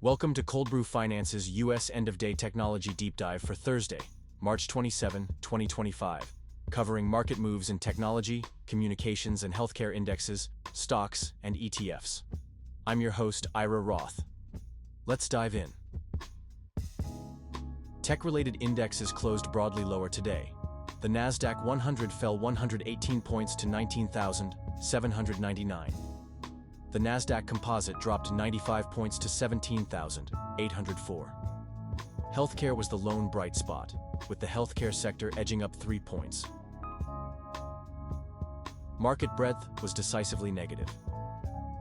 Welcome to Cold Brew Finance's U.S. End-of-Day Technology Deep Dive for Thursday, March 27, 2025, covering market moves in technology, communications and healthcare indexes, stocks, and ETFs. I'm your host, Ira Roth. Let's dive in. Tech-related indexes closed broadly lower today. The Nasdaq 100 fell 118 points to 19,799. The Nasdaq Composite dropped 95 points to 17,804. Healthcare was the lone bright spot, with the healthcare sector edging up 3 points. Market breadth was decisively negative.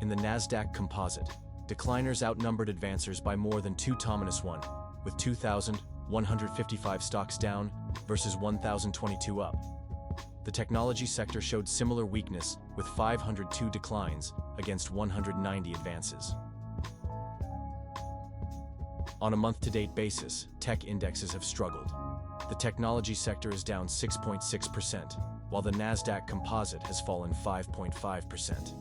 In the Nasdaq Composite, decliners outnumbered advancers by more than 2-1, with 2,155 stocks down versus 1,022 up. The technology sector showed similar weakness, with 502 declines against 190 advances. On a month-to-date basis, tech indexes have struggled. The technology sector is down 6.6%, while the Nasdaq Composite has fallen 5.5%.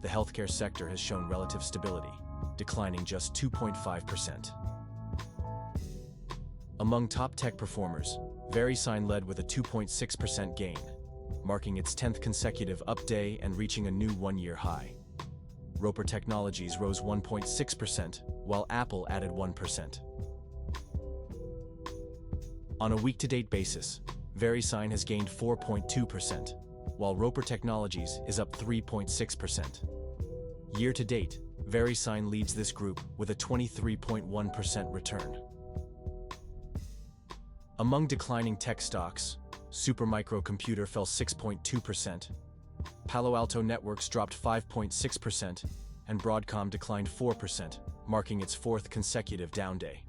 The healthcare sector has shown relative stability, declining just 2.5%. Among top tech performers, VeriSign led with a 2.6% gain, marking its 10th consecutive up day and reaching a new one-year high. Roper Technologies rose 1.6%, while Apple added 1%. On a week-to-date basis, VeriSign has gained 4.2%, while Roper Technologies is up 3.6%. Year-to-date, VeriSign leads this group with a 23.1% return. Among declining tech stocks, Supermicro Computer fell 6.2%, Palo Alto Networks dropped 5.6%, and Broadcom declined 4%, marking its 4th consecutive down day.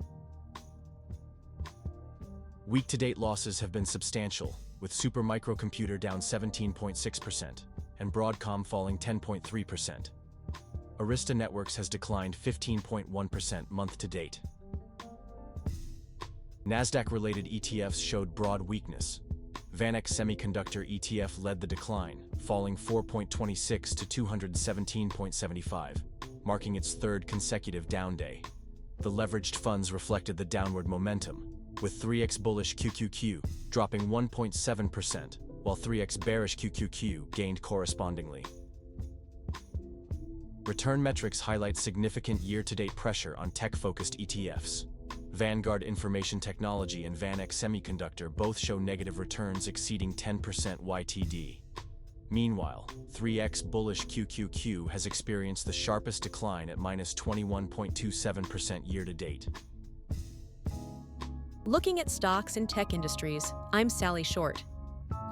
Week-to-date losses have been substantial, with Supermicro Computer down 17.6% and Broadcom falling 10.3%. Arista Networks has declined 15.1% month-to-date. Nasdaq-related ETFs showed broad weakness. VanEck Semiconductor ETF led the decline, falling 4.26 to 217.75, marking its 3rd consecutive down day. The leveraged funds reflected the downward momentum, with 3x bullish QQQ dropping 1.7%, while 3x bearish QQQ gained correspondingly. Return metrics highlight significant year-to-date pressure on tech-focused ETFs. Vanguard Information Technology and VanEck Semiconductor both show negative returns exceeding 10% YTD. Meanwhile, 3x bullish QQQ has experienced the sharpest decline at -21.27% year-to-date. Looking at stocks in tech industries, I'm Sally Short.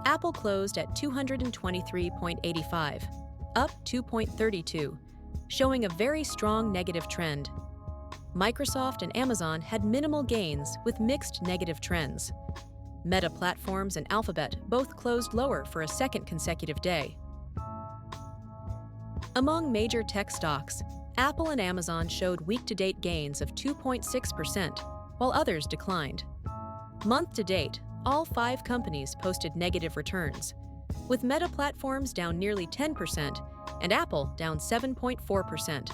Apple closed at 223.85, up 2.32, showing a very strong negative trend. Microsoft and Amazon had minimal gains with mixed negative trends. Meta Platforms and Alphabet both closed lower for a 2nd consecutive day. Among major tech stocks, Apple and Amazon showed week-to-date gains of 2.6%, while others declined. Month-to-date, all 5 companies posted negative returns, with Meta Platforms down nearly 10% and Apple down 7.4%.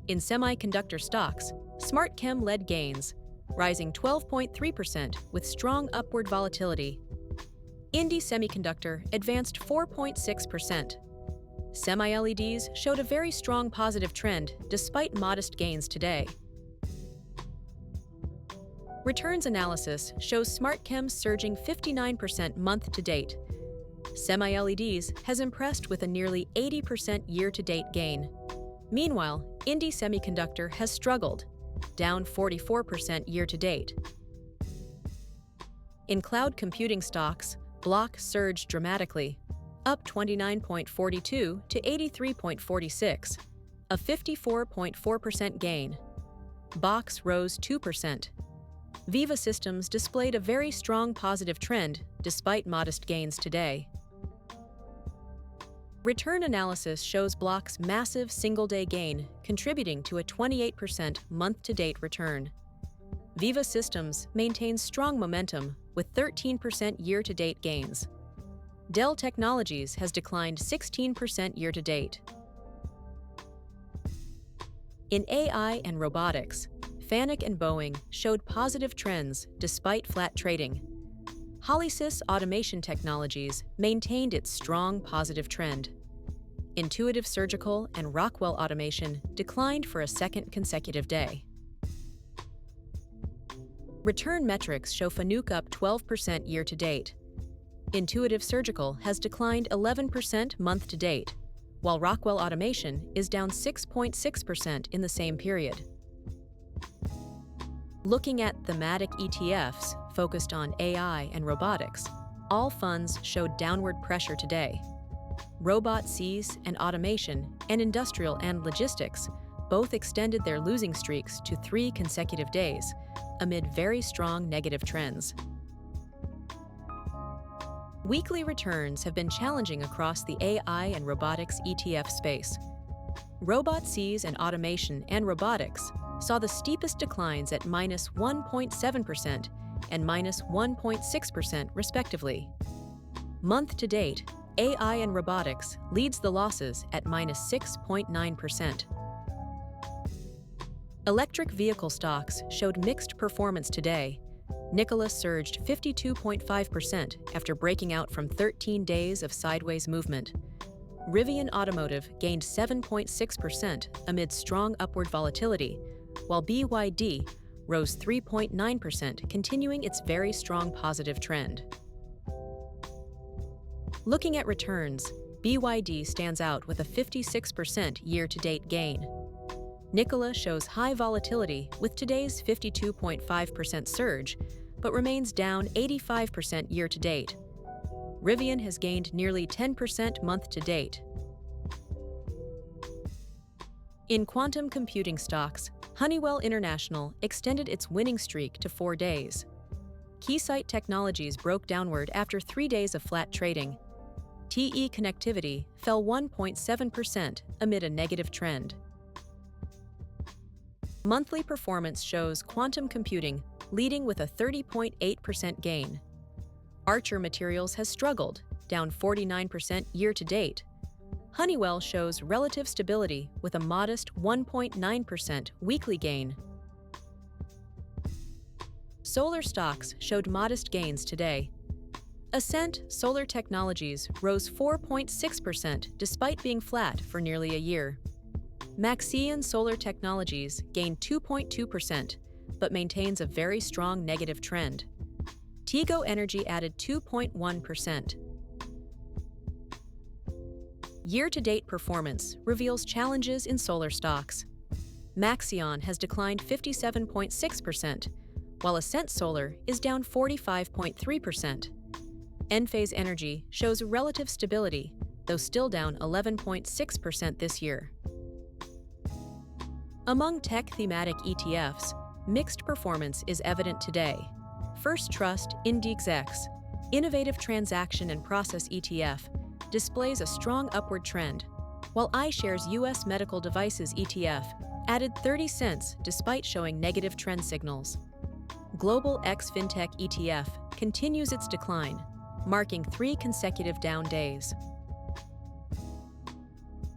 In semiconductor stocks, SmartKem led gains, rising 12.3% with strong upward volatility. Indie Semiconductor advanced 4.6%. Semi-LEDs showed a very strong positive trend despite modest gains today. Returns analysis shows SmartKem surging 59% month-to-date. Semi-LEDs has impressed with a nearly 80% year-to-date gain. Meanwhile, Indie Semiconductor has struggled, down 44% year-to-date. In cloud computing stocks, Block surged dramatically, up 29.42 to 83.46, a 54.4% gain. Box rose 2%. Viva Systems displayed a very strong positive trend despite modest gains today. Return analysis shows Block's massive single-day gain contributing to a 28% month-to-date return. Viva Systems maintains strong momentum with 13% year-to-date gains. Dell Technologies has declined 16% year-to-date. In AI and robotics, VanEck and Boeing showed positive trends despite flat trading. Holysys Automation Technologies maintained its strong positive trend. Intuitive Surgical and Rockwell Automation declined for a second consecutive day. Return metrics show FANUC up 12% year-to-date. Intuitive Surgical has declined 11% month-to-date, while Rockwell Automation is down 6.6% in the same period. Looking at thematic ETFs focused on AI and robotics, all funds showed downward pressure today. Robotics and automation and industrial and logistics both extended their losing streaks to 3 consecutive days, amid very strong negative trends. Weekly returns have been challenging across the AI and robotics ETF space. Robotics and automation and robotics saw the steepest declines at -1.7% and -1.6% respectively. Month-to-date, AI and robotics leads the losses at -6.9%. Electric vehicle stocks showed mixed performance today. Nikola surged 52.5% after breaking out from 13 days of sideways movement. Rivian Automotive gained 7.6% amid strong upward volatility, while BYD rose 3.9%, continuing its very strong positive trend. Looking at returns, BYD stands out with a 56% year-to-date gain. Nikola shows high volatility with today's 52.5% surge, but remains down 85% year-to-date. Rivian has gained nearly 10% month-to-date. In quantum computing stocks, Honeywell International extended its winning streak to 4 days. Keysight Technologies broke downward after 3 days of flat trading. TE Connectivity fell 1.7% amid a negative trend. Monthly performance shows quantum computing leading with a 30.8% gain. Archer Materials has struggled, down 49% year-to-date. Honeywell shows relative stability with a modest 1.9% weekly gain. Solar stocks showed modest gains today. Ascent Solar Technologies rose 4.6% despite being flat for nearly a year. Maxion Solar Technologies gained 2.2%, but maintains a very strong negative trend. Tigo Energy added 2.1%. Year-to-date performance reveals challenges in solar stocks. Maxion has declined 57.6%, while Ascent Solar is down 45.3%. Enphase Energy shows relative stability, though still down 11.6% this year. Among tech thematic ETFs, mixed performance is evident today. First Trust Index X, Innovative Transaction and Process ETF, displays a strong upward trend, while iShares U.S. Medical Devices ETF added 30 cents despite showing negative trend signals. Global X FinTech ETF continues its decline, marking 3 consecutive down days.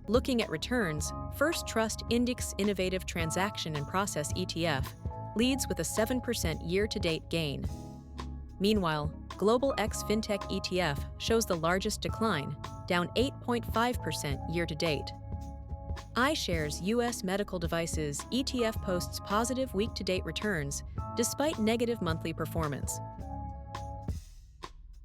Looking at returns, First Trust Index Innovative Transaction and Process ETF leads with a 7% year-to-date gain. Meanwhile, Global X FinTech ETF shows the largest decline, down 8.5% year-to-date. iShares U.S. Medical Devices ETF posts positive week-to-date returns despite negative monthly performance.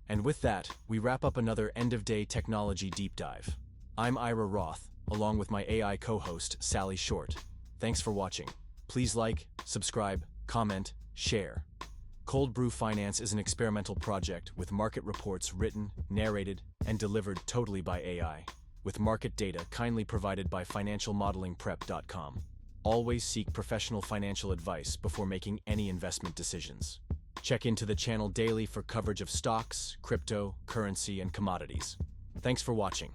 And with that, we wrap up another end-of-day technology deep dive. I'm Ira Roth, along with my AI co-host, Sally Short. Thanks for watching. Please like, subscribe, comment, share. Cold Brew Finance is an experimental project with market reports written, narrated, and delivered totally by AI, with market data kindly provided by financialmodelingprep.com. Always seek professional financial advice before making any investment decisions. Check into the channel daily for coverage of stocks, crypto, currency, and commodities. Thanks for watching.